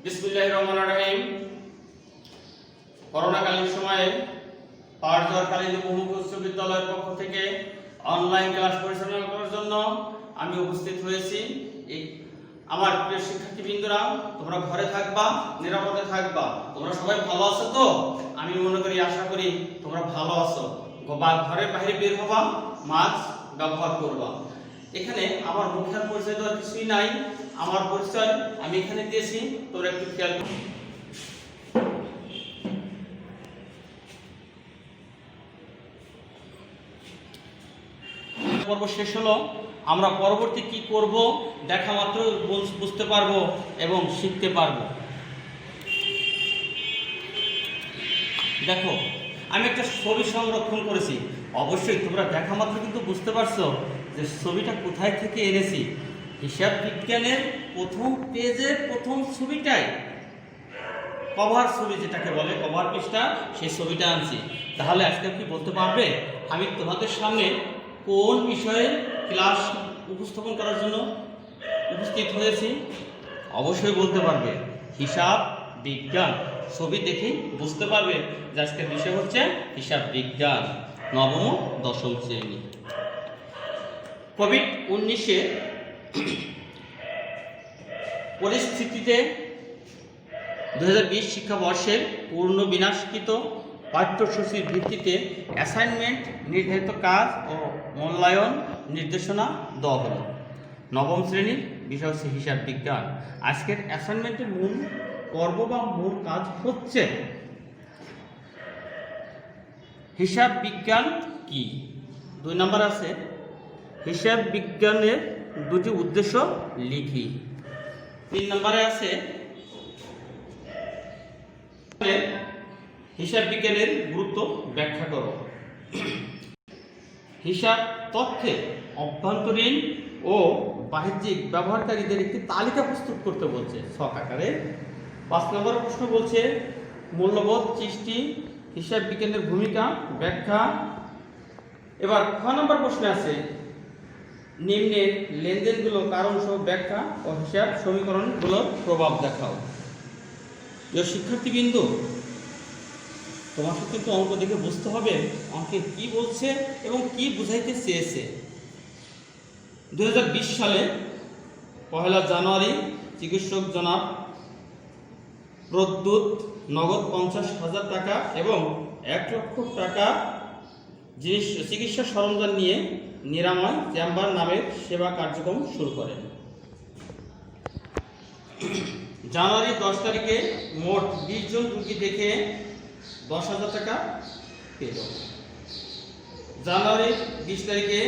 বিসমিল্লাহির রহমানির রহিম। করোনাকালীন সময়ে পাহাড়চর কালীন বহুমুখী উচ্চ বিদ্যালয়ের পক্ষ থেকে অনলাইন ক্লাস পরিচালনা করার জন্য আমি উপস্থিত হয়েছি। আমার প্রিয় শিক্ষার্থীবৃন্দরা, তোমরা ঘরে থাকবা, নিরাপদে থাকবা। তোমরা সবাই ভালো আছো তো? আমি মনে করি, আশা করি তোমরা ভালো আছো। ঘরের বাইরে বের হবা, মাস্ক ব্যবহার করবা। এখানে আমার মুখের পরিচয় তো আর কিছুই নাই। আমার পরিচয় আমি এখানে দিয়েছি, তোমরা একটু খেয়াল করো। পর্ব শেষ হলো। আমরা পরবর্তী কি করব দেখা মাত্র বুঝতে পারবো এবং শিখতে পারবো। দেখো, আমি একটা ছবি সংরক্ষণ করেছি। অবশ্যই তোমরা দেখা মাত্র কিন্তু বুঝতে পারছো যে ছবিটা কোথায় থেকে এনেছি। হিসাব বিজ্ঞানের প্রথম পেজের প্রথম ছবিটাই কভার ছবি, যেটাকে বলে কভার পেজটা, সেই ছবিটা আনছি। তাহলে আজকে কি বলতে পারবে আমি তোমাদের সামনে কোন বিষয়ে ক্লাস উপস্থাপন করার জন্য উপস্থিত হয়েছি? অবশ্যই বলতে পারবে, হিসাব বিজ্ঞান। ছবি দেখেই বুঝতে পারবে যে আজকের বিষয় হচ্ছে হিসাব বিজ্ঞান, নবম ও দশম শ্রেণী। কোভিড-19 পরিস্থিতিতে 2020 শিক্ষাবর্ষের পূর্ণ বিন্যাসকৃত পাঠ্যসূচির ভিত্তিতে অ্যাসাইনমেন্ট, নির্ধারিত কাজ ও মূল্যায়ন নির্দেশনা দেওয়া হলো। নবম শ্রেণীর বিষয় হচ্ছে হিসাব বিজ্ঞান। আজকের অ্যাসাইনমেন্টের মূল পর্ব বা মূল কাজ হচ্ছে হিসাব বিজ্ঞান কি। 2 নম্বর আছে হিসাব বিজ্ঞানের দুটি উদ্দেশ্য লিখি। 3 নম্বরে আছে হিসাব বিজ্ঞানের গুরুত্ব ব্যাখ্যা করো। হিসাব তথ্যে অভ্যন্তরীণ ও বাহ্যিক ব্যবহারকারীদের একটি তালিকা প্রস্তুত করতে বলছে ছক আকারে। 5 নম্বর প্রশ্ন বলছে মূল্যবোধ সৃষ্টি, হিসাব বিজ্ঞানের ভূমিকা ব্যাখ্যা। এবার 6 নম্বর প্রশ্ন আছে নিম্নের লেনদেনগুলো কারণ সহ ব্যাখ্যা ও হিসাব সমীকরণগুলোর প্রভাব দেখাও। প্রিয় শিক্ষার্থীবৃন্দ, তোমাকে কিন্তু অঙ্ক দেখে বুঝতে হবে অঙ্কে কি বলছে এবং কি বুঝাইতে চেয়েছে। 2020 সালে 1 জানুয়ারি চিকিৎসক জনাব প্রদ্যুৎ নগদ 50,000 টাকা এবং 1 লক্ষ টাকা চিকিৎসা সরঞ্জাম নিয়ে নিরাময় চেম্বার নামের সেবা কার্যক্রম শুরু করেন। জানুয়ারি 10 তারিখে মোট 20 জন রোগী দেখে 10,000 টাকা পেল। জানুয়ারি 20 তারিখে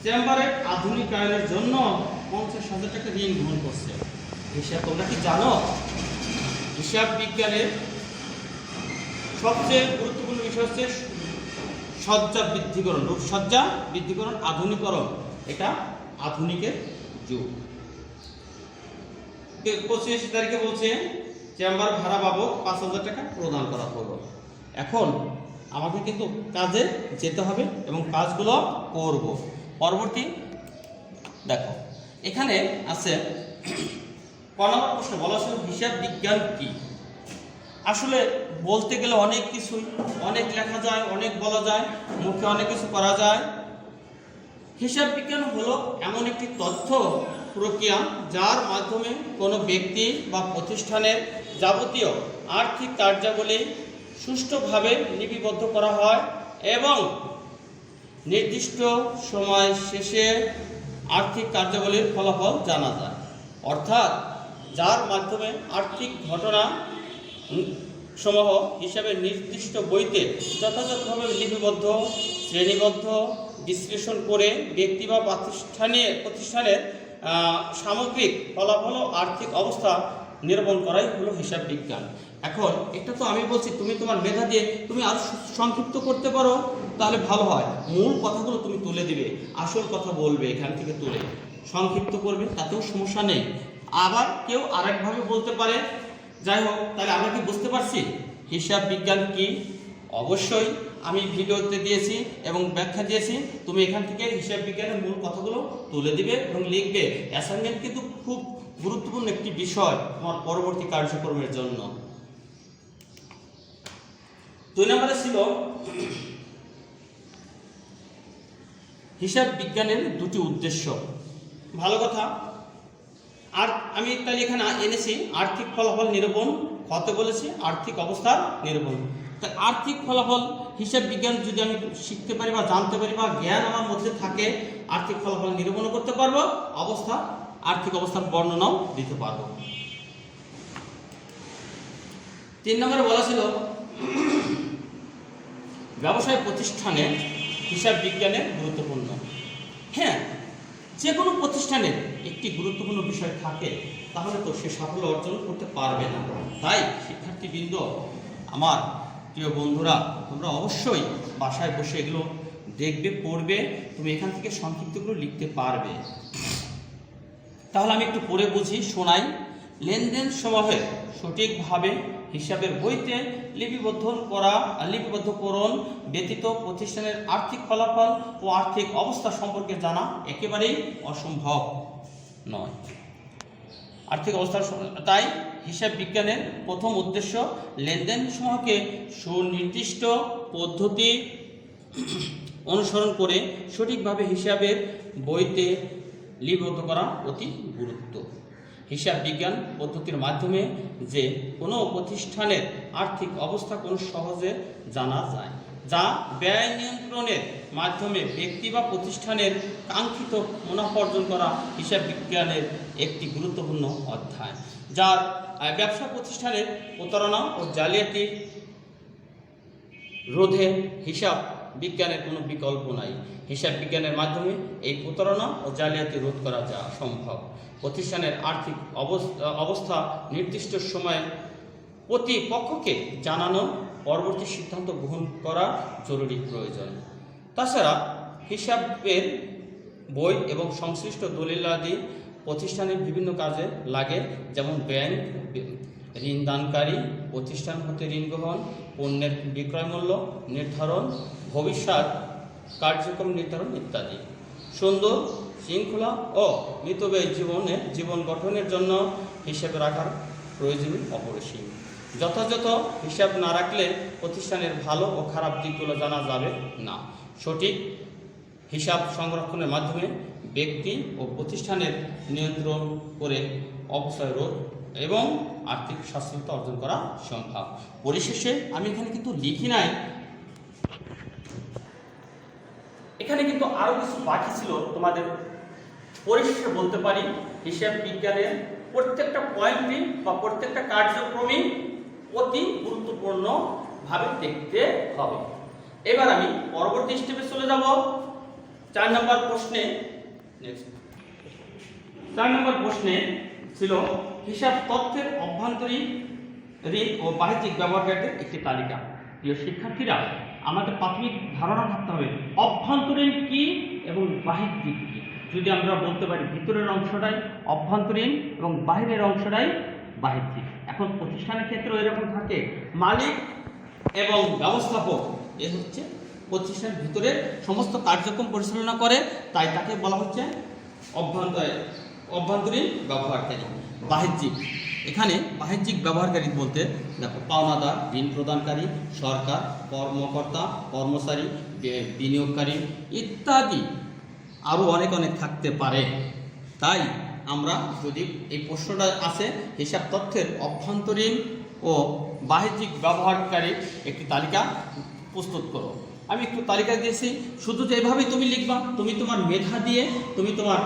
চেম্বারের আধুনিকায়নের জন্য 50,000 টাকা ঋণ গ্রহণ করছে। হিসাব তোমরা কি জানো? হিসাব বিজ্ঞানের সবচেয়ে গুরুত্বপূর্ণ বিষয় হচ্ছে সজ্জা বৃদ্ধিকরণ, রূপসজ্জা বৃদ্ধিকরণ, আধুনিকরণ। এটা আধুনিকের যুগ। 25 তারিখে বলছে চেম্বার ভাড়া বাবদ 5,000 টাকা প্রদান করা হলো। এখন আমাকে কিন্তু কাজে যেতে হবে এবং কাজগুলো করব। পরবর্তী দেখো, এখানে আছে 1 নম্বর প্রশ্ন বলা ছিল হিসাব বিজ্ঞান কি। আসলে বলতে গেলে অনেক কিছুই, অনেক লেখা যায়, অনেক বলা যায়, মুখে অনেক কিছু করা যায়। হিসাব বিজ্ঞান হলো এমন একটি তথ্য প্রক্রিয়া যার মাধ্যমে কোনো ব্যক্তি বা প্রতিষ্ঠানের যাবতীয় আর্থিক কার্যাবলী সুষ্ঠুভাবে লিপিবদ্ধ করা হয় এবং নির্দিষ্ট সময় শেষে আর্থিক কার্যাবলীর ফলাফল জানা যায়। অর্থাৎ যার মাধ্যমে আর্থিক ঘটনা সমূহ হিসাবে নির্দিষ্ট বইতে যথাযথভাবে লিপিবদ্ধ, শ্রেণীবদ্ধ, বিশ্লেষণ করে ব্যক্তি বা প্রতিষ্ঠানের সামগ্রিক ফলাফল ও আর্থিক অবস্থা নিরূপণ করাই হলো হিসাব বিজ্ঞান। এখন এটা তো আমি বলছি, তুমি তোমার মেধা দিয়ে তুমি আরো সংক্ষিপ্ত করতে পারো, তাহলে ভালো হয়। মূল কথাগুলো তুমি তুলে দিবে, আসল কথা বলবে, এখান থেকে তুলে সংক্ষিপ্ত করবে, তাতেও সমস্যা নেই। আবার কেউ আরেকভাবে বলতে পারে। যাই হোক, তাহলে আমরা কি বুঝতে পারছি হিসাব বিজ্ঞান কি? অবশ্যই আমি ভিডিওতে দিয়েছি এবং ব্যাখ্যা দিয়েছি, তুমি এখান থেকে হিসাব বিজ্ঞানের মূল কথাগুলো তুলে দিবে এবং লিখবে। অ্যাসাইনমেন্ট কিন্তু খুব গুরুত্বপূর্ণ একটি বিষয় তোমার পরবর্তী কার্যক্রমের জন্য। 2 নম্বরে ছিল হিসাব বিজ্ঞানের দুটি উদ্দেশ্য। ভালো কথা। আর আমি তাহলে এখানে এনেছি আর্থিক ফলাফল নিরূপণ, হতে বলেছি আর্থিক অবস্থার নিরূপণ। তা আর্থিক ফলাফল হিসাব বিজ্ঞান যদি আমি শিখতে পারি বা জানতে পারি বা জ্ঞান আমার মধ্যে থাকে, আর্থিক ফলাফল নিরূপণও করতে পারবো, আর্থিক অবস্থার বর্ণনাও দিতে পারবো। 3 নম্বরে বলা ছিল ব্যবসায় প্রতিষ্ঠানে হিসাব বিজ্ঞানের গুরুত্বপূর্ণ। হ্যাঁ, যে কোনো প্রতিষ্ঠানের একটি গুরুত্বপূর্ণ বিষয় থাকে, তাহলে তো সে সাফল্য অর্জন করতে পারবে না। তাই শিক্ষার্থীবৃন্দ, আমার প্রিয় বন্ধুরা, তোমরা অবশ্যই বাসায় বসে এগুলো দেখবে, পড়বে, তুমি এখান থেকে সংক্ষিপ্তগুলো লিখতে পারবে। তাহলে আমি একটু পড়ে বুঝি, শোনাই। লেনদেন সমূহে সঠিকভাবে হিসাবের বইতে লিপিবদ্ধকরণ ব্যতীত প্রতিষ্ঠানের আর্থিক ফলাফল ও আর্থিক অবস্থা সম্পর্কে জানা একেবারেই অসম্ভব নয়। আর্থিক অবস্থার তাই হিসাব বিজ্ঞানের প্রথম উদ্দেশ্য লেনদেন সমূহকে সুনির্দিষ্ট পদ্ধতি অনুসরণ করে সঠিকভাবে হিসাবের বইতে লিপিবদ্ধ করা অতি গুরুত্ব। হিসাব বিজ্ঞান পদ্ধতির মাধ্যমে যে কোনো প্রতিষ্ঠানের আর্থিক অবস্থা কোনো সহজে জানা যায়, যা ব্যয় নিয়ন্ত্রণের মাধ্যমে ব্যক্তি বা প্রতিষ্ঠানের কাঙ্ক্ষিত মুনাফা অর্জন করা হিসাব বিজ্ঞানের একটি গুরুত্বপূর্ণ অধ্যায়। যার ব্যবসা প্রতিষ্ঠানের প্রতারণা ও জালিয়াতি রোধে হিসাব বিজ্ঞানের কোনো বিকল্প নাই। হিসাব বিজ্ঞানের মাধ্যমে এই প্রতারণা ও জালিয়াতি রোধ করা যা সম্ভব। প্রতিষ্ঠানের আর্থিক অবস্থা নির্দিষ্ট সময়ে প্রতিপক্ষকে জানানো, পরবর্তী সিদ্ধান্ত গ্রহণ করা জরুরি প্রয়োজন। তাছাড়া হিসাবের বই এবং সংশ্লিষ্ট দলিলাদি প্রতিষ্ঠানের বিভিন্ন কাজে লাগে, যেমন ব্যাংক, ঋণদানকারী প্রতিষ্ঠান হতে ঋণ গ্রহণ, পণ্যের বিক্রয় মূল্য নির্ধারণ, ভবিষ্যৎ কার্যক্রম নির্ধারণ ইত্যাদি। সুন্দর, শৃঙ্খলা ও মিতব্যয়ী জীবন গঠনের জন্য হিসাব রাখার প্রয়োজনীয় অপরিসীম। যথাযথ হিসাব না রাখলে প্রতিষ্ঠানের ভালো ও খারাপ দিকগুলো জানা যাবে না। সঠিক হিসাব সংরক্ষণের মাধ্যমে ব্যক্তি ও প্রতিষ্ঠানের নিয়ন্ত্রণ করে অপচয় রোধ এবং আর্থিক স্বাস্থ্যতা অর্জন করা সম্ভব। পরিশেষে আমি এখানে কিন্তু লিখি নাই, এখানে কিন্তু আরো কিছু বাকি ছিল। তোমাদের পরিশেষে বলতে পারি, হিসাব বিজ্ঞানের প্রত্যেকটা পয়েন্টই বা প্রত্যেকটা কার্যক্রমই অতি গুরুত্বপূর্ণ ভাবে দেখতে হবে। এবার আমি পরবর্তী স্টেপে চলে যাব। 4 নম্বর প্রশ্নে, নেক্সট 4 নম্বর প্রশ্নে ছিল হিসাব তথ্যের অভ্যন্তরীণ ও বাহ্যিক ব্যবহারকারীদের একটি তালিকা। প্রিয় শিক্ষার্থীরা, আমাদের প্রাথমিক ধারণা থাকতে হবে অভ্যন্তরীণ কি এবং বাহ্যিক কি। যদি আমরা বলতে পারি ভিতরের অংশটাই অভ্যন্তরীণ এবং বাহিরের অংশটাই বাহ্যিক। এখন প্রতিষ্ঠানের ক্ষেত্রে এরকম থাকে, মালিক এবং ব্যবস্থাপক এ হচ্ছে প্রতিষ্ঠানের ভিতরে সমস্ত কার্যক্রম পরিচালনা করে, তাই তাকে বলা হচ্ছে অভ্যন্তরীণ ব্যবহারকারী। বাহ্যিক, এখানে বাহ্যিক ব্যবহারকারী বলতে দেখো, পাওনাদার, ঋণ প্রদানকারী, সরকার, কর্মকর্তা, কর্মচারী, বিনিয়োগকারী ইত্যাদি আরও অনেক থাকতে পারে। তাই আমরা যদি এই প্রশ্নটা আসে হিসাব তথ্যের অভ্যন্তরীণ ও বাহ্যিক ব্যবহারকারীর একটি তালিকা প্রস্তুত করো। আমি একটু তালিকা দিয়েছি, শুধু যে এভাবেই তুমি লিখবা, তুমি তোমার মেধা দিয়ে তুমি তোমার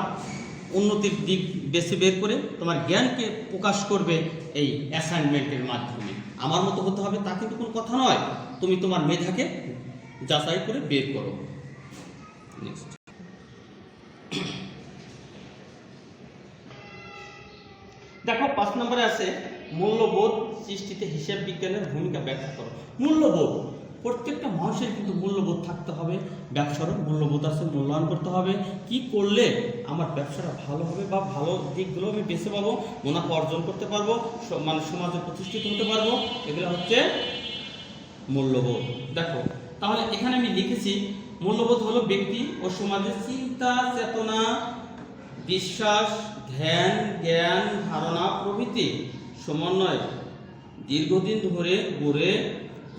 উন্নতির দিক বেছে বের করে তোমার জ্ঞানকে প্রকাশ করবে এই অ্যাসাইনমেন্টের মাধ্যমে। আমার মতো হতে হবে তা কিন্তু কোনো কথা নয়, তুমি তোমার মেধাকে যাচাই করে বের করো। নেক্সট, দেখো 5 নম্বরে আছে মূল্যবোধ সৃষ্টিতে হিসাব বিজ্ঞানের ভূমিকা ব্যাখ্যা করো। মূল্যবোধ, প্রত্যেকটা মানুষের কিন্তু মূল্যবোধ থাকতে হবে। ব্যবসারও মূল্যবোধ আছে, মূল্যায়ন করতে হবে কি করলে আমার ব্যবসাটা ভালো হবে বা ভালো দিকগুলো আমি বেছে পাবো, মুনাফা অর্জন করতে পারবো, মানে সমাজে প্রতিষ্ঠিত হতে পারবো। এগুলো হচ্ছে মূল্যবোধ। দেখো তাহলে এখানে আমি লিখেছি মূল্যবোধ হলো ব্যক্তি ও সমাজের চিন্তা, চেতনা, বিশ্বাস, ধ্যান, জ্ঞান, ধারণা প্রভৃতি সমন্বয়ে দীর্ঘদিন ধরে গড়ে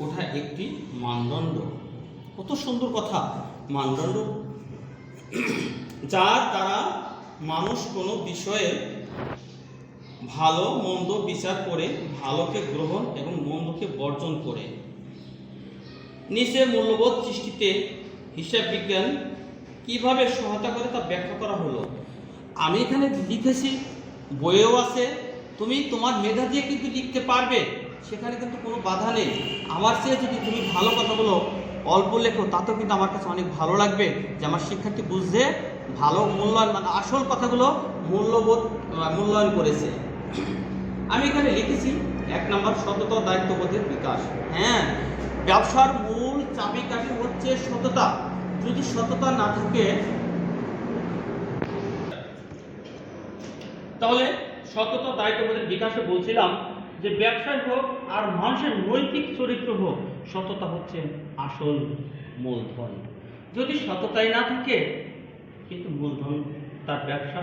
ওঠা একটি মানদণ্ড। কত সুন্দর কথা! মানদণ্ড যার দ্বারা মানুষ কোনো বিষয়ে ভালো মন্দ বিচার করে ভালোকে গ্রহণ এবং মন্দকে বর্জন করে। নিচে মূল্যবোধ সৃষ্টিতে হিসাব বিজ্ঞান কিভাবে সহায়তা করে তা ব্যাখ্যা করা হলো। আমি এখানে লিখেছি, বইয়েও আছে, তুমি তোমার মেধা দিয়ে কিন্তু লিখতে পারবে, সেখানে কিন্তু কোনো বাধা নেই। আমার চেয়ে যদি তুমি ভালো কথাগুলো অল্প লেখো তাতেও কিন্তু আমার কাছে অনেক ভালো লাগবে যে আমার শিক্ষার্থী বুঝতে ভালো মূল্যায়ন, মানে আসল কথাগুলো মূল্যায়ন করেছে। আমি এখানে লিখেছি 1 নম্বর সততা ও দায়িত্ববোধের বিকাশ। হ্যাঁ, ব্যবসার মূল চাবিকাঠি হচ্ছে সততা। যদি সততা না থাকে তাহলে সততা দায়িত্ববোধের বিকাশে বলছিলাম যে ব্যবসায় হোক আর মানুষের নৈতিক চরিত্র হোক, সততা হচ্ছে আসল মূলধন। যদি সততাই না থাকে কিন্তু মূলধন, তার ব্যবসা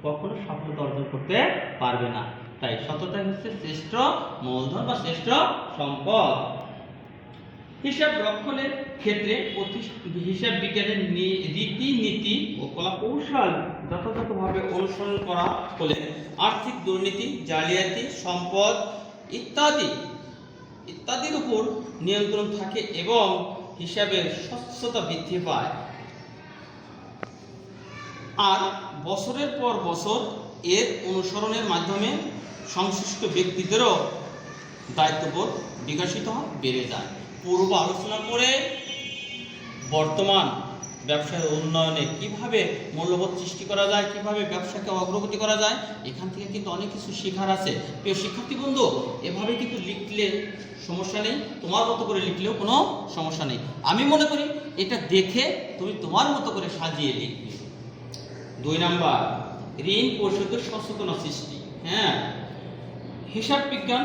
কখনো সফলতা অর্জন করতে পারবে না। তাই সততাই হচ্ছে শ্রেষ্ঠ মূলধন বা শ্রেষ্ঠ সম্পদ। হিসাব রক্ষণের ক্ষেত্রে হিসাব বিজ্ঞানের রীতিনীতি ও কলাকৌশল যথাযথভাবে অনুসরণ করা হলে আর্থিক দুর্নীতি, জালিয়াতি, সম্পদ ইত্যাদির উপর নিয়ন্ত্রণ থাকে এবং হিসাবের স্বচ্ছতা বৃদ্ধি পায়। আর বছরের পর বছর এর অনুসরণের মাধ্যমে সংশ্লিষ্ট ব্যক্তিদেরও দায়িত্ববোধ বিকশিত বেড়ে যায়। পূর্ব আলোচনা করে বর্তমান ব্যবসার উন্নয়নে কিভাবে মূল্যবোধ সৃষ্টি করা যায়, কিভাবে ব্যবসাকে অগ্রগতি করা যায়, এখান থেকে কিন্তু অনেক কিছু শেখার আছে। প্রিয় শিক্ষার্থী বন্ধু, এভাবে কিন্তু লিখলে সমস্যা নেই, তোমার মতো করে লিখলেও কোনো সমস্যা নেই। আমি মনে করি এটা দেখে তুমি তোমার মতো করে সাজিয়ে লিখবে। 2 নম্বর ঋণ পরিশোধের সচেতনতা সৃষ্টি। হ্যাঁ, হিসাব বিজ্ঞান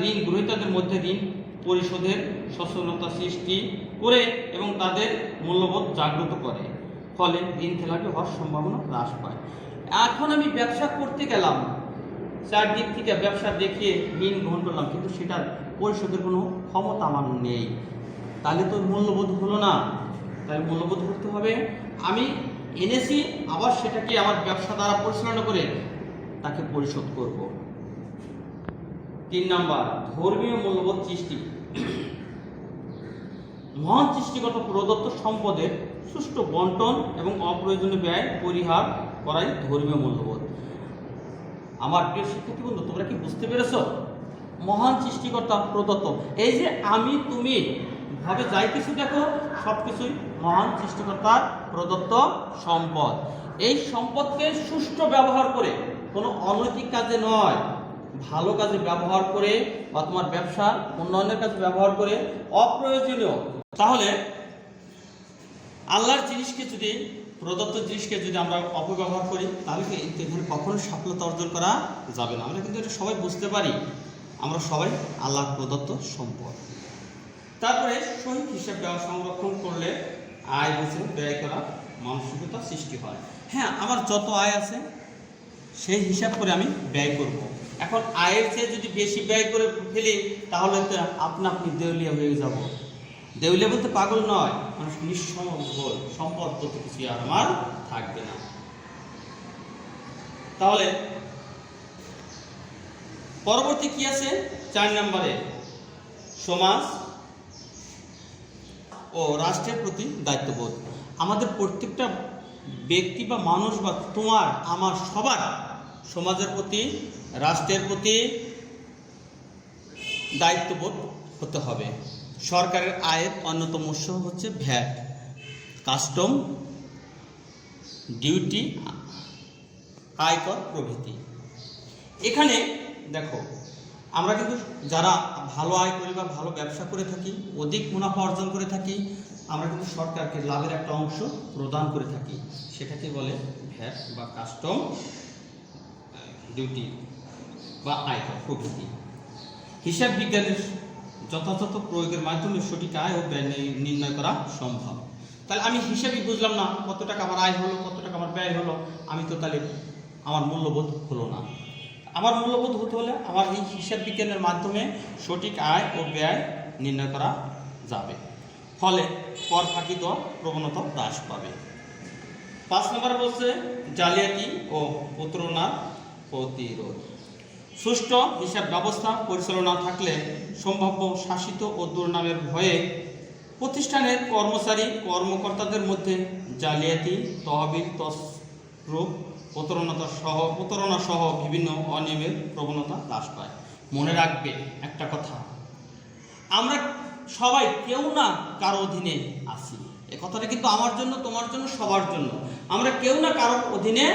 ঋণ গ্রহীতাদের মধ্যে ঋণ পরিশোধের সচেতনতা সৃষ্টি করে এবং তাদের মূল্যবোধ জাগ্রত করে, ফলে ঋণ খেলাপি হওয়ার সম্ভাবনা হ্রাস পায়। এখন আমি ব্যবসা করতে গেলাম, চারদিক থেকে ব্যবসা দেখিয়ে ঋণ গ্রহণ করলাম, কিন্তু সেটার পরিশোধের কোনো ক্ষমতা আমার নেই, তাহলে তো মূল্যবোধ হলো না। তাই মূল্যবোধ করতে হবে, আমি এনেছি আবার সেটাকে আমার ব্যবসা দ্বারা পরিচালনা করে তাকে পরিশোধ করব। 3 নম্বর ধর্মীয় মূল্যবোধ সৃষ্টি। মহান সৃষ্টিকর্তা প্রদত্ত সম্পদের সুষ্ঠু বন্টন এবং অপ্রয়োজনীয় ব্যয় পরিহার করাই ধর্মীয় মূল্যবোধ। আমার প্রিয় শিক্ষার্থী বন্ধু, তোমরা কি বুঝতে পেরেছ? মহান সৃষ্টিকর্তা প্রদত্ত, এই যে আমি তুমি ভাবে যাই কিছু দেখো, সবকিছুই মহান সৃষ্টিকর্তার প্রদত্ত সম্পদ। এই সম্পদকে সুষ্ঠু ব্যবহার করে, কোনো অনৈতিক কাজে নয়, ভালো কাজে ব্যবহার করে বা তোমার ব্যবসার উন্নয়নের কাজে ব্যবহার করে, অপ্রয়োজনীয়। তাহলে আল্লাহর জিনিসকে যদি, প্রদত্ত জিনিসকে যদি আমরা অপব্যবহার করি, তাহলে এখানে কখনো সফলতা অর্জন করা যাবে না। আমরা কিন্তু এটা সবাই বুঝতে পারি, আমরা সবাই আল্লাহর প্রদত্ত সম্পদ। তারপরে সঠিক হিসাব সংরক্ষণ করলে আয় বুঝে ব্যয় করা মানসিকতা সৃষ্টি হয়। হ্যাঁ, আমার যত আয় আছে সেই হিসাব করে আমি ব্যয় করব। এখন আয়ের চেয়ে যদি বেশি ব্যয় করে ফেলি তাহলে তো আপনি দেউলিয়া হয়ে যাব। দেউলিয়া বলতে পাগল নয়, মানুষ নিঃসম্বল, সম্পদ বলতে কিছু আর আমার থাকবে না। তাহলে পরবর্তী কি আছে? 4 নম্বরে সমাজ ও রাষ্ট্রের প্রতি দায়িত্ববোধ। আমাদের প্রত্যেকটা ব্যক্তি বা মানুষ বা তোমার আমার সবার সমাজের প্রতি, রাষ্ট্রের প্রতি দায়িত্ববোধ হতে হবে। সরকারের আয়ের অন্যতম উৎস হচ্ছে ভ্যাট, কাস্টম, ডিউটি, আয়কর প্রভৃতি। এখানে দেখো, আমরা কিন্তু যারা ভালো আয় করি বা ভালো ব্যবসা করে থাকি, অধিক মুনাফা অর্জন করে থাকি, আমরা কিন্তু সরকারকে লাভের একটা অংশ প্রদান করে থাকি, সেটাকে বলে ভ্যাট বা কাস্টম, ডিউটি বা আয়কর প্রভৃতি। হিসাব বিজ্ঞানের যথাযথ প্রয়োগের মাধ্যমে সঠিক আয় ও ব্যয় নির্ণয় করা সম্ভব। তাহলে আমি হিসাবই বুঝলাম না কত টাকা আমার আয় হলো, কত টাকা আমার ব্যয় হলো, আমি তো তাহলে আমার মূল্যবোধ হলো না। আমার মূল্যবোধ হতে হলে আমার এই হিসাব বিজ্ঞানের মাধ্যমে সঠিক আয় ও ব্যয় নির্ণয় করা যাবে, ফলে কর ফাঁকি দেওয়ার প্রবণতা হ্রাস পাবে। 5 নম্বর বলছে জালিয়াতি ও প্রতারণার প্রতিরোধ। সুষ্ঠু হিসাব ব্যবস্থা পরিচালনা থাকলে সম্ভাব্য শাসিত ও দুর্নামের ভয়ে প্রতিষ্ঠানের কর্মকর্তাদের মধ্যে জালিয়াতি, তহবিল তছরূপ, প্রতারণা সহ বিভিন্ন অনিয়মের প্রবণতা হ্রাস পায়। মনে রাখবে একটা কথা, আমরা সবাই কেউ না কারো অধীনে আছি। এ কথাটা কিন্তু আমার জন্য, তোমার জন্য, সবার জন্য। আমরা কেউ না কারোর অধীনে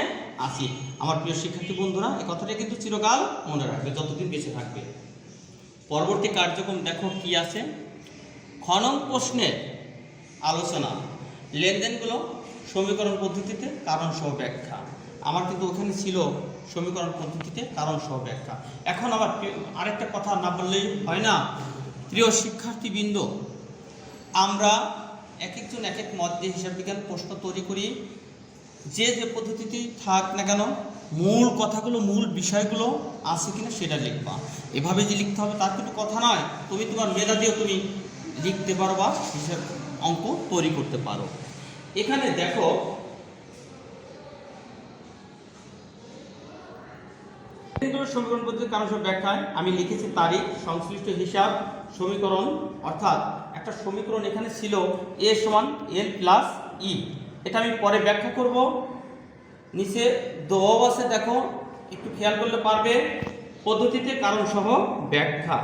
আছি। আমার প্রিয় শিক্ষার্থী বন্ধুরা, এই কথাটা কিন্তু চিরকাল মনে রাখবে যতদিন বেঁচে থাকবে। পরবর্তী কার্যক্রম দেখো কি আছে। খনন প্রশ্নের আলোচনা, লেনদেনগুলো সমীকরণ পদ্ধতিতে কারণ সহ ব্যাখ্যা। আমার কিন্তু ওখানে ছিল সমীকরণ পদ্ধতিতে কারণ সহ ব্যাখ্যা। এখন আবার আরেকটা কথা না বললেই হয় না। প্রিয় শিক্ষার্থীবৃন্দ, আমরা এক একজন এক এক মত দিয়ে হিসাব বিজ্ঞান প্রশ্ন তৈরি করি। যে পদ্ধতিতেই থাক না কেন, মূল কথাগুলো, মূল বিষয়গুলো আছে কিনা সেটা লিখবা। এভাবে যে লিখতে হবে তার কিন্তু কথা নয়। তুমি তোমার মেধা দিয়েও তুমি লিখতে পারো বা হিসাব অঙ্ক তৈরি করতে পারো। এখানে দেখো সমীকরণ পদ্ধতির কারণ সব ব্যাখ্যায় আমি লিখেছি তারিখ, সংশ্লিষ্ট হিসাব, সমীকরণ। অর্থাৎ একটা সমীকরণ এখানে ছিল a সমান n প্লাস ই, এটা আমি পরে ব্যাখ্যা করব। নিচে দোয়াও আছে, দেখো একটু খেয়াল করলে পারবে। পদ্ধতিতে কারণ সহ ব্যাখ্যা।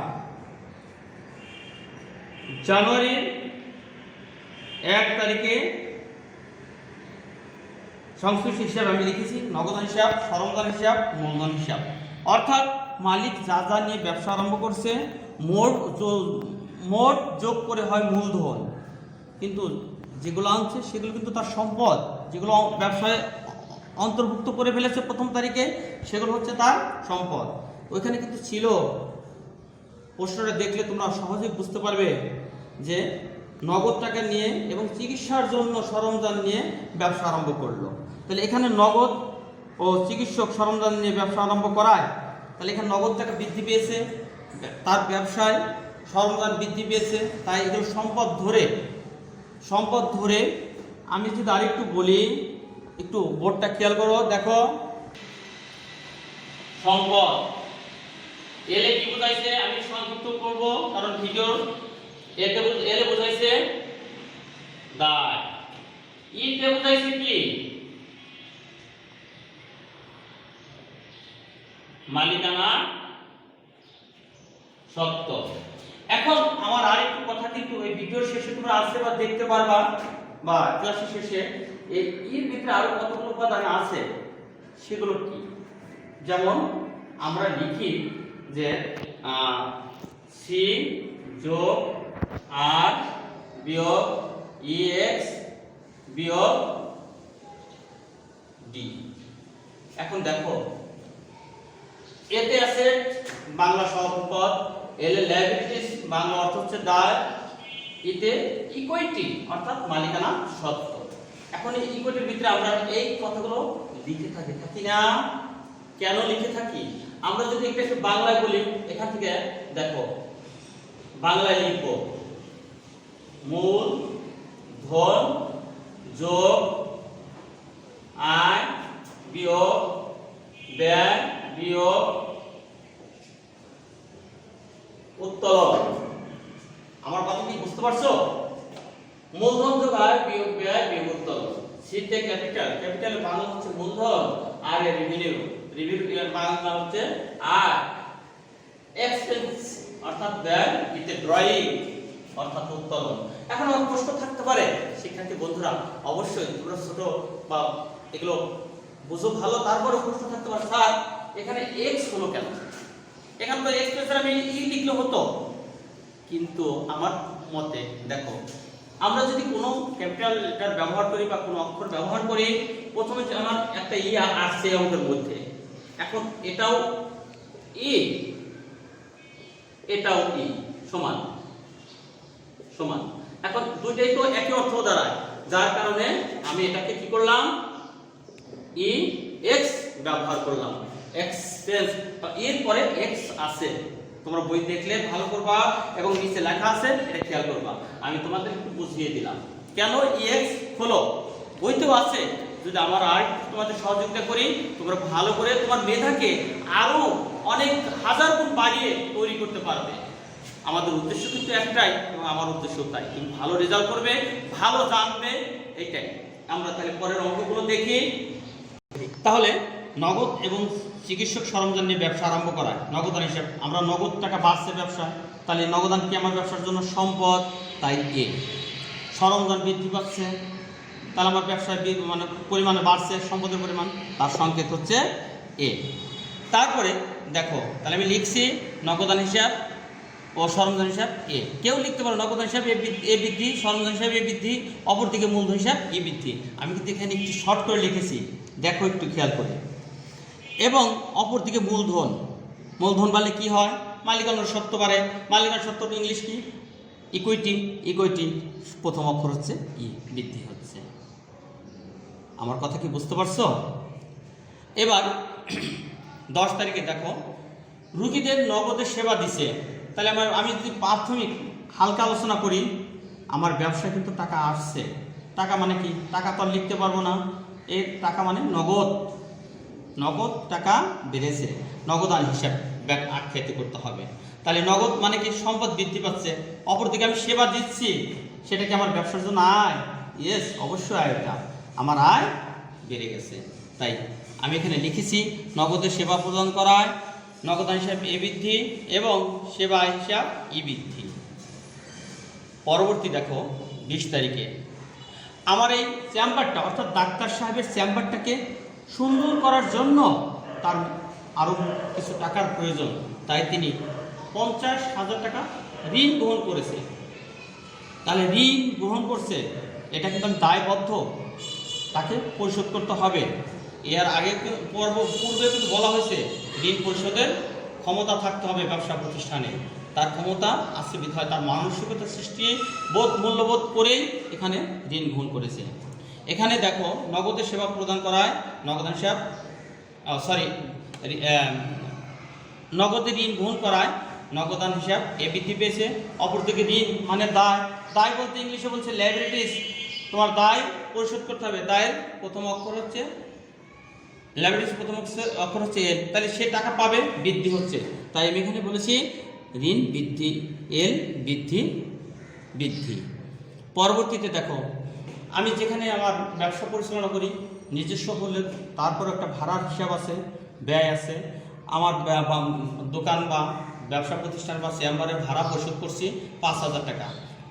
জানুয়ারির 1 তারিখে সংশ্লিষ্ট হিসাব আমি লিখেছি নগদ হিসাব, সরঞ্জাম হিসাব, মূলধন হিসাব। অর্থাৎ মালিক যা যা নিয়ে ব্যবসা আরম্ভ করছে মোট যোগ করে হয় মূলধন, কিন্তু যেগুলো আনছে সেগুলো কিন্তু তার সম্পদ, যেগুলো ব্যবসায় অন্তর্ভুক্ত করে ফেলেছে 1 তারিখে সেগুলো হচ্ছে তার সম্পদ। ওইখানে কিন্তু ছিল, প্রশ্নটা দেখলে তোমরা সহজেই বুঝতে পারবে যে নগদ টাকা নিয়ে এবং চিকিৎসার জন্য সরঞ্জাম নিয়ে ব্যবসা আরম্ভ করলো। তাহলে এখানে নগদ ও চিকিৎসক সরঞ্জাম নিয়ে ব্যবসা আরম্ভ করায়, তাহলে এখানে নগদ টাকা বৃদ্ধি পেয়েছে, তার ব্যবসায় সরঞ্জাম বৃদ্ধি পেয়েছে, তাই এগুলো সম্পদ ধরে আমি যদি আরেকটু বলি, একটু বোর্ডটা খেয়াল করো, দেখো সম্পদ এলে কি বোঝাইছে আমি সংক্ষিপ্ত করব, কারণ ভিডিওর এলে বোঝাইছে দায়, ইতে বোঝাইছে কি মালিকানা সত্ত্ব। এখন আমার আরেকটু কথা কিন্তু এই ভিডিওর শেষে তোমরা আসতে বা দেখতে পারবা, বা ক্লাসের শেষে এই এর ভিতরে আরো কতগুলো উপাদান আছে সেগুলো কি। যেমন আমরা লিখি যে সি যোগ আর বিয়োগ ইএক্স বিয়োগ ডি। এখন দেখো এতে আছে বাংলা সম্পদ, এল এ লায়াবিলিটিস বাংলা অর্থ হচ্ছে দায়, এতে ইকুইটি অর্থাৎ মালিকানা সত্ত্ব। এখন এই ইকুইটির ভিতরে আমরা এই কথাগুলো লিখে থাকি না? কেন লিখে থাকি? আমরা যদি একটু বাংলায় বলি, এখান থেকে দেখো বাংলায় লিখব মূল ধন যোগ আয় বিয়োগ ব্যয় বিয়োগ উত্তোলন। আমার কথা কি বুঝতে পারছো? মূলধন যোগ আয় বিয়োগ ব্যয় বিয়োগ উত্তোলন। সিতে ক্যাপিটাল বাংলা হচ্ছে মূলধন, আর এর রেভিনিউ এর বাংলা হচ্ছে আর, এক্সপেন্স অর্থাৎ ব্যয়, ইতে ড্রয়িং অর্থাৎ উত্তোলন। এখন আমার প্রশ্ন থাকতে পারে শিক্ষার্থী বন্ধুরা, অবশ্যই তোমরা ছোট বা এগুলো বুঝো ভালো, তারপরে প্রশ্ন থাকতে পারে স্যার এখানে এক্স হলো কেন? এখানে তো এক্সপ্রেশন আমি ই লিখলে হতো, কিন্তু আমার মতে দেখো আমরা যদি কোনো ক্যাপিটাল লেটার ব্যবহার করি বা কোনো অক্ষর ব্যবহার করি, প্রথমে যে আমার একটা ই আসছে অঙ্কের মধ্যে, এখন এটাও ই এটাও ই সমান, সমান। এখন দুইটাই তো একই অর্থ দাঁড়ায়, যার কারণে আমি এটাকে কি করলাম, ই এক্স ব্যবহার করলাম। এক্সপেন্স এর পরে এক্স আছে, তোমরা বই দেখলে ভালো করবা এবং নিচে লেখা আছে এটা খেয়াল করবা। আমি তোমাদের একটু বুঝিয়ে দিলাম কেন এক্স হলো, বইতেও আছে। যদি আমার আর তোমাদের সহযোগিতা করি, তোমরা ভালো করে তোমার মেধাকে আরো অনেক হাজার গুণ বাড়িয়ে তৈরি করতে পারবে। আমাদের উদ্দেশ্য কিন্তু একটাই এবং আমার উদ্দেশ্য তাই, তুমি ভালো রেজাল্ট করবে, ভালো জানবে, এইটাই। আমরা তাহলে পরের অঙ্কগুলো দেখি। তাহলে নগদ এবং চিকিৎসক সরঞ্জাম নিয়ে ব্যবসা আরম্ভ করা, নগদান হিসাব। আমরা নগদ টাকা বাড়ছে ব্যবসা, তাহলে নগদান কি আমার ব্যবসার জন্য সম্পদ, তাই এ। সরঞ্জাম বৃদ্ধি পাচ্ছে, তাহলে আমার ব্যবসায় মানে পরিমাণে বাড়ছে, সম্পদের পরিমাণ, তার সংকেত হচ্ছে এ। তারপরে দেখো, তাহলে আমি লিখছি নগদান হিসাব ও সরঞ্জাম হিসাব এ। কেউ লিখতে পারো নগদান হিসাব এ বৃদ্ধি, সরঞ্জাম হিসাব এ বৃদ্ধি, অপরদিকে মূলধন হিসাব ই বৃদ্ধি। আমি কিন্তু এখানে একটু শর্ট করে লিখেছি, দেখো একটু খেয়াল করে। এবং অপরদিকে মূলধন, মূলধন বাড়লে কি হয়, মালিকানার সত্ত্ব বাড়ে। মালিকানার সত্ত্ব ইংলিশ কি, ইকুইটি। ইকুইটি প্রথম অক্ষর হচ্ছে ই, বৃদ্ধি হচ্ছে। আমার কথা কি বুঝতে পারছো? এবার 10 তারিখে দেখো, রুগীদের নগদের সেবা দিছে। তাহলে আমি যদি প্রাথমিক হালকা আলোচনা করি, আমার ব্যবসায় কিন্তু টাকা আসছে। টাকা মানে কি, টাকা তো আর লিখতে পারবো না, এর টাকা মানে নগদ, নগদ টাকা বেড়েছে, নগদান হিসাব আখ্যায়িত করতে হবে। তাহলে নগদ মানে কি, সম্পদ বৃদ্ধি পাচ্ছে। অপরদিকে আমি সেবা দিচ্ছি, সেটা কি আমার ব্যবসার জন্য আয়? ইয়েস, অবশ্যই আয়, এটা আমার আয় বেড়ে গেছে। তাই আমি এখানে লিখেছি নগদের সেবা প্রদান করায় নগদান হিসাব এ বৃদ্ধি এবং সেবা হিসাব ই বৃদ্ধি। পরবর্তী দেখো 20 তারিখে, আমার এই চেম্বারটা অর্থাৎ ডাক্তার সাহেবের চেম্বারটাকে সুন্দর করার জন্য তার আরও কিছু টাকার প্রয়োজন, তাই তিনি 50,000 টাকা ঋণ গ্রহণ করেছে। তাহলে ঋণ গ্রহণ করছে, এটা কিন্তু আমি দায়বদ্ধ, তাকে পরিশোধ করতে হবে। এর আগে পূর্বে কিন্তু বলা হয়েছে ঋণ পরিশোধের ক্ষমতা থাকতে হবে ব্যবসা প্রতিষ্ঠানে। তার ক্ষমতা আছে বিধায় তার মানসিকতা সৃষ্টি বোধ মূল্যবোধ করেই এখানে ঋণ গ্রহণ করেছে। এখানে দেখো নগদের সেবা প্রদান করায় নগদান হিসাব নগদে ঋণ গ্রহণ করায় নগদান হিসাব এ বৃদ্ধি পেয়েছে। অপরদিকে ঋণ মানে দায়, দায় বলতে ইংলিশে বলছে লাইবিলিটিস, তোমার দায় পরিশোধ করতে হবে। দায়ের প্রথম অক্ষর হচ্ছে লাইবিলিটিস, প্রথম অক্ষর হচ্ছে এল, তাহলে সে টাকা পাবে, বৃদ্ধি হচ্ছে। তাই আমি এখানে বলেছি ঋণ বৃদ্ধি, এল বৃদ্ধি, বৃদ্ধি। পরবর্তীতে দেখো, আমি যেখানে আমার ব্যবসা পরিচালনা করি নিজস্ব হলে তারপর একটা ভাড়ার হিসাব আছে, ব্যয় আছে। আমার দোকান বা ব্যবসা প্রতিষ্ঠান বা চেম্বারের ভাড়া পরিশোধ করছি 5,000 টাকা।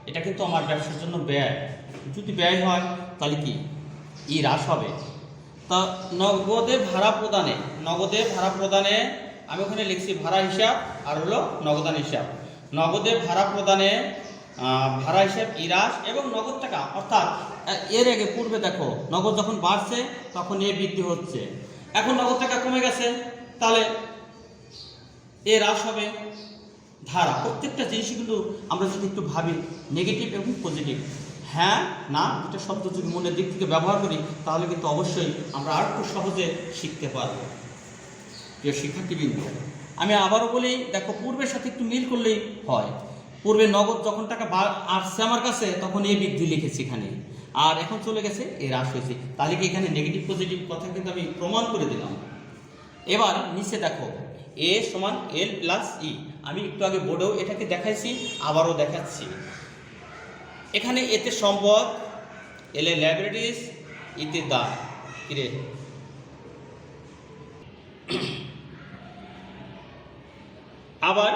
এটা কিন্তু আমার ব্যবসার জন্য ব্যয়। যদি ব্যয় হয় তাহলে কি ই হ্রাস হবে। তা নগদে ভাড়া প্রদানে, নগদে ভাড়া প্রদানে আমি ওখানে লিখছি ভাড়া হিসাব আর হলো নগদান হিসাব। নগদে ভাড়া প্রদানে ভাড়া হিসাব ইরাস এবং নগদ টাকা, অর্থাৎ এর আগে পূর্বে দেখো নগদ যখন বাড়ছে তখন এ বৃদ্ধি হচ্ছে, এখন নগদ টাকা কমে গেছে, তাহলে এ হ্রাস হবে। ধারা প্রত্যেকটা জিনিসই কিন্তু আমরা যদি একটু ভাবি নেগেটিভ এবং পজিটিভ, হ্যাঁ না এটা শব্দ যদি মনের দিক থেকে ব্যবহার করি তাহলে কিন্তু অবশ্যই আমরা আর খুব সহজে শিখতে পারবো। প্রিয় শিক্ষার্থীবৃন্দ, আমি আবারও বলি, দেখো পূর্বের সাথে একটু মিল করলেই হয়। পূর্বে নগদ যখন টাকা আসছে আমার কাছে তখন এ বৃদ্ধি লিখেছি এখানে, আর এখন চলে গেছে এ হ্রাস হয়েছে, তাহলে কি এখানে নেগেটিভ পজিটিভ কথা কিন্তু আমি প্রমাণ করে দিলাম। এবার নিচে দেখো এ সমান এল প্লাস ই, আমি একটু আগে বোর্ডেও এটাকে দেখাইছি, আবারও দেখাচ্ছি। এখানে এতে সম্পদ, এলে লাইবিলিটিস, ইতে দায়। কিরে আবার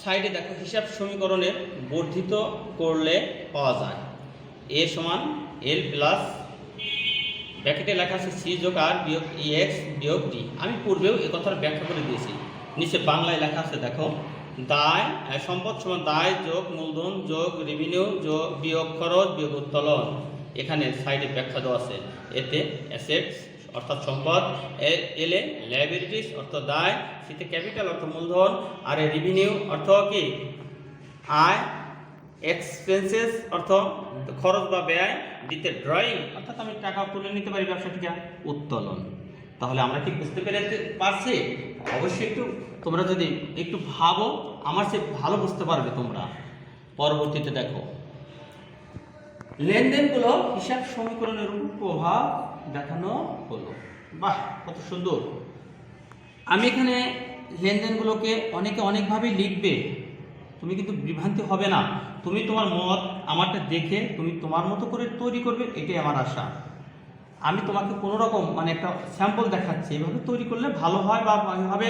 সাইডে দেখো হিসাব সমীকরণের বর্ধিত করলে পাওয়া যায় এ সমান এল প্লাস ব্র্যাকেটে লেখা আছে সি যোগ আর বিয়োগ ই এক্স বিয়োগ ডি। আমি পূর্বেও এ কথার ব্যাখ্যা করে দিয়েছি, নিচে বাংলায় লেখা আছে দেখো, দায় সম্পদ সমান দায় যোগ মূলধন যোগ রেভিনিউ যোগ বিয়োগ খরচ বিয়োগ উত্তোলন। এখানে সাইডে ব্যাখ্যা দেওয়া আছে, এতে অ্যাসেটস অর্থাৎ সম্পদ, এলে লাইবিলিটিস অর্থ দায়, সিতে ক্যাপিটাল অর্থ মূলধন, আর রেভিনিউ অর্থ কি আয়, এক্সপেন্সেস অর্থ খরচ বা ব্যয়, ডিতে ড্রয়িং অর্থাৎ আমি টাকা তুলে নিতে পারি ব্যবসা থেকে, উত্তোলন। তাহলে আমরা কি বুঝতে পারছি? অবশ্যই একটু তোমরা যদি একটু ভাবো আমার চেয়ে ভালো বুঝতে পারবে তোমরা। পরবর্তীতে দেখো লেনদেনগুলো হিসাব সমীকরণের উপর প্রভাব দেখানো হলো। বাহ, কত সুন্দর। আমি এখানে লেনদেনগুলোকে অনেকে অনেকভাবেই লিখবে, তুমি কিন্তু বিভ্রান্তি হবে না। তুমি তোমার মত আমারটা দেখে তুমি তোমার মতো করে তৈরি করবে, এটাই আমার আশা। আমি তোমাকে কোনো রকম মানে একটা স্যাম্পল দেখাচ্ছি, এভাবে তৈরি করলে ভালো হয় বা এভাবে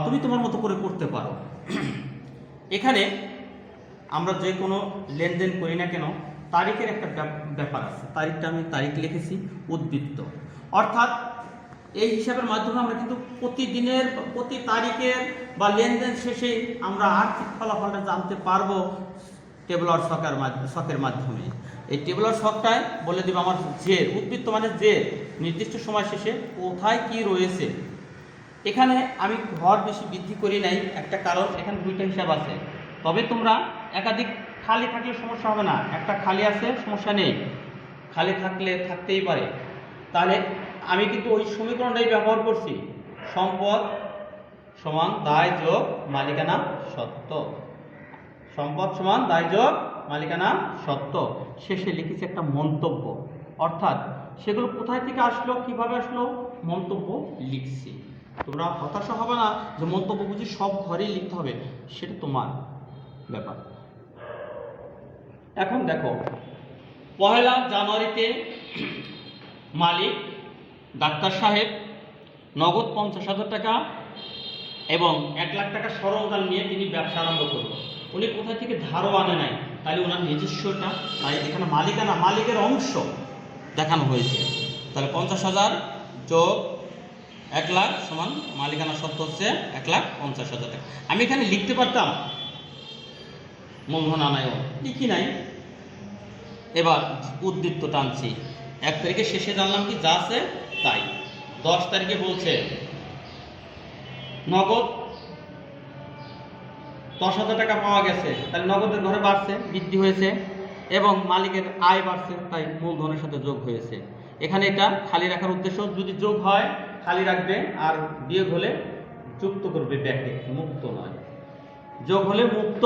তুমি তোমার মতো করে করতে পারো। এখানে আমরা যে কোনো লেনদেন করি না কেন তারিখের একটা ব্যাপার আছে। তারিখটা আমি তারিখ লিখেছি উদ্বৃত্ত, অর্থাৎ এই হিসাবের মাধ্যমে আমরা কিন্তু প্রতিদিনের প্রতি তারিখের বা লেনদেন শেষে আমরা আর্থিক ফলাফলটা জানতে পারবো টেবুলার শকের মাধ্যমে। এই টেবুলার শকটায় বলে দেবো আমার যে উদ্বৃত্ত মানে যে নির্দিষ্ট সময় শেষে কোথায় কি রয়েছে। এখানে আমি ঘর বেশি বৃদ্ধি করি নাই, একটা কারণ এখানে দুইটা হিসাব আছে। তবে তোমরা একাধিক খালি থাকলে সমস্যা হবে না, একটা খালি আছে সমস্যা নেই, খালি থাকলে থাকতেই পারে। তাহলে আমি কিন্তু ওই সমীকরণটাই ব্যবহার করছি, সম্পদ সমান দায় যোগ মালিকানা সত্ত্ব। সম্পদ সমান দায় যোগ মালিকানা সত্ত্ব। শেষে লিখেছি একটা মন্তব্য, অর্থাৎ সেগুলো কোথায় থেকে আসলো কিভাবে আসলো মন্তব্য লিখছি। তোমরা হতাশা হবে না যে মন্তব্য বুঝি সব ঘরেই লিখতে হবে, সেটা তোমার ব্যাপার। এখন দেখো 1 জানুয়ারিতে মালিক ডাক্তার সাহেব নগদ 50,000 টাকা এবং 1 লাখ টাকা সরঞ্জাম নিয়ে তিনি ব্যবসা আরম্ভ করবেন। উনি কোথা থেকে ধারও আনে নাই, তাহলে ওনার নিজস্বটা, তাই এখানে মালিকানা মালিকের অংশ দেখানো হয়েছে। তাহলে 50,000 যোগ 1 লাখ সমান মালিকানা সত্ত্ব হচ্ছে 1,50,000 টাকা। আমি এখানে লিখতে পারতাম মূলধন আনায়ও, লিখি নাই। এবার উদ্বৃত্ত টানছি, 1 তারিখে শেষে জানলাম কি যা আছে তাই। 10 তারিখে বলছে নগদ 10,000 টাকা পাওয়া গেছে, তাহলে নগদের ঘরে বাড়ছে, বৃদ্ধি হয়েছে এবং মালিকের আয় বাড়ছে, তাই মূলধনের সাথে যোগ হয়েছে। এখানে এটা খালি রাখার উদ্দেশ্য, যদি যোগ হয় খালি রাখবে আর বিয়োগ হলে যুক্ত করবে, ব্র্যাকেট, মুক্ত নয়। যোগ হলে মুক্ত,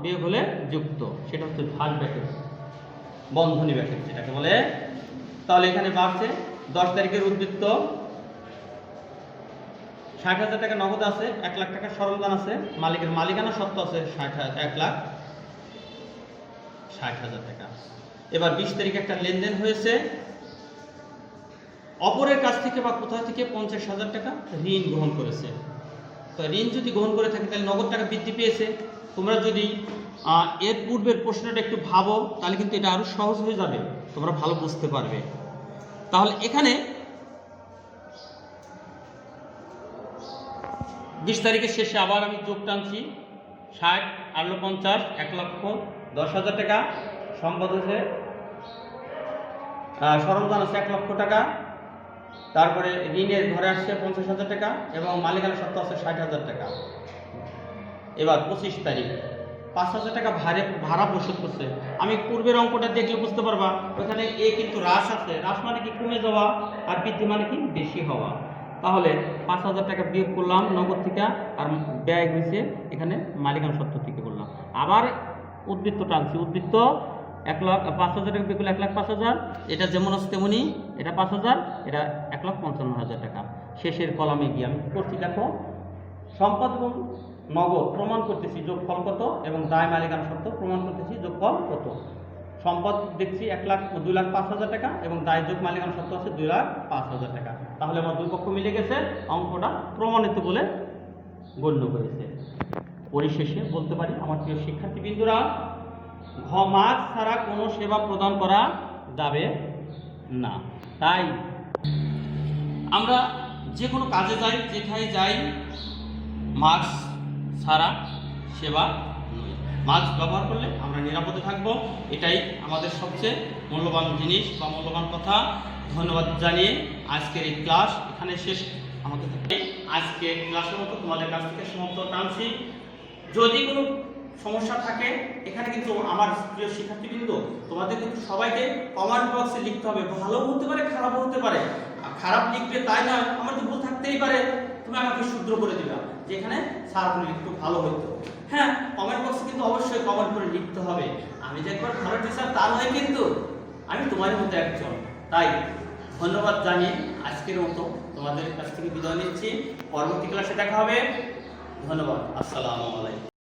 বিয়োগ হলে যুক্ত, সেটা হচ্ছে ফার্স্ট ব্র্যাকেট, বন্ধনী ব্র্যাকেট যেটাকে বলে। তাহলে এখানে বাড়ছে 10 তারিখের উদ্বৃত্ত 60,000 টাকা নগদ আছে, 1 লাখ টাকা সরঞ্জাম আছে, মালিকের মালিকানা সত্ত্ব আছে 1,60,000 টাকা। এবার 20 তারিখে একটা লেনদেন হয়েছে, অপরের কাছ থেকে বা কোথা থেকে 50,000 টাকা ঋণ গ্রহণ করেছে। তো ঋণ যদি গ্রহণ করে থাকে তাহলে নগদ টাকা বৃদ্ধি পেয়েছে। তোমরা যদি এর পূর্বের প্রশ্নটা একটু ভাবো তাহলে কিন্তু এটা আরো সহজ হয়ে যাবে, তোমরা ভালো বুঝতে পারবে। তাহলে এখানে 20 তারিখের শেষে আবার আমি যোগ টানছি, 60 আর 50, 1,10,000 টাকা। সম্পদ হচ্ছে সরঞ্জাম আছে 1 লক্ষ টাকা, তারপরে ঋণের ঘরে আসছে 50,000 টাকা এবং মালিকানা সত্ত্ব আছে 60,000 টাকা। এবার 25 তারিখ 5,000 টাকা ভাড়া পরিশোধ করছে। আমি পূর্বের অঙ্কটা দেখলে বুঝতে পারবা, ওখানে এ কিন্তু হ্রাস আছে, হ্রাস মানে কি কমে যাওয়া, আর বৃদ্ধি মানে কি বেশি হওয়া। তাহলে 5,000 টাকা বিয়োগ করলাম নগদ থেকে, আর ব্যয় হয়েছে এখানে মালিকানা সত্ত্ব থেকে করলাম। আবার উদ্বৃত্ত টানছি, উদ্বৃত্ত 5,000 টাকা বিয়োগ করলে 1,05,000, এটা যেমন আছে তেমনই, এটা 5,000, এটা 1,55,000 টাকা। শেষের কলামে গিয়ে আমি করছি, দেখো সম্পদ এবং নগদ প্রমাণ করতেছি যোগফল কত, এবং দায় মালিকানা সত্ত্ব প্রমাণ করতেছি যোগফল কত। সম্পদ দেখছি 2,05,000 টাকা এবং দায় যোগ মালিকানা সত্ত্ব আছে 2,05,000 টাকা। তাহলে আমার দুই পক্ষ মিলে গেছে, অঙ্কটা প্রমাণিত বলে গণ্য হয়েছে। পরিশেষে বলতে পারি আমার প্রিয় শিক্ষার্থীবৃন্দরা, মাছ ছাড়া কোনো সেবা প্রদান করা যাবে না। তাই আমরা যে কোনো কাজে যাই, যেখানে যাই, মাস্ক ছাড়া সেবা নয়। মাস্ক ব্যবহার করলে আমরা নিরাপদে থাকবো, এটাই আমাদের সবচেয়ে মূল্যবান জিনিস বা মূল্যবান কথা। ধন্যবাদ জানিয়ে আজকের এই ক্লাস এখানে শেষ। আমাকে আজকে ক্লাসের মতো তোমাদের কাছ থেকে সমাপ্ত টানছি। যদি কোনো সমস্যা থাকে এখানে কিন্তু আমার প্রিয় শিক্ষার্থীবৃন্দ তোমাদের কিন্তু সবাইকে কমেন্ট বক্সে লিখতে হবে। ভালো হতে পারে, খারাপ হতে পারে। খারাপ লিখবে তাই নয়, আমার তো ভুল থাকতেই পারে, তুমি আমাকে শুদ্ধ করে দিবা যেখানে স্যার আপনি একটু ভালো হইতো। হ্যাঁ, কমেন্ট বক্সে কিন্তু অবশ্যই কমেন্ট করে লিখতে হবে। আমি যে একবার ভালো টিচার তা নয়, কিন্তু আমি তোমার মতো একজন। তাই ধন্যবাদ জানিয়ে আজকের মতো তোমাদের কাছ থেকে বিদায় নিচ্ছি। পরবর্তী ক্লাসে দেখা হবে। ধন্যবাদ। আসসালামু আলাইকুম।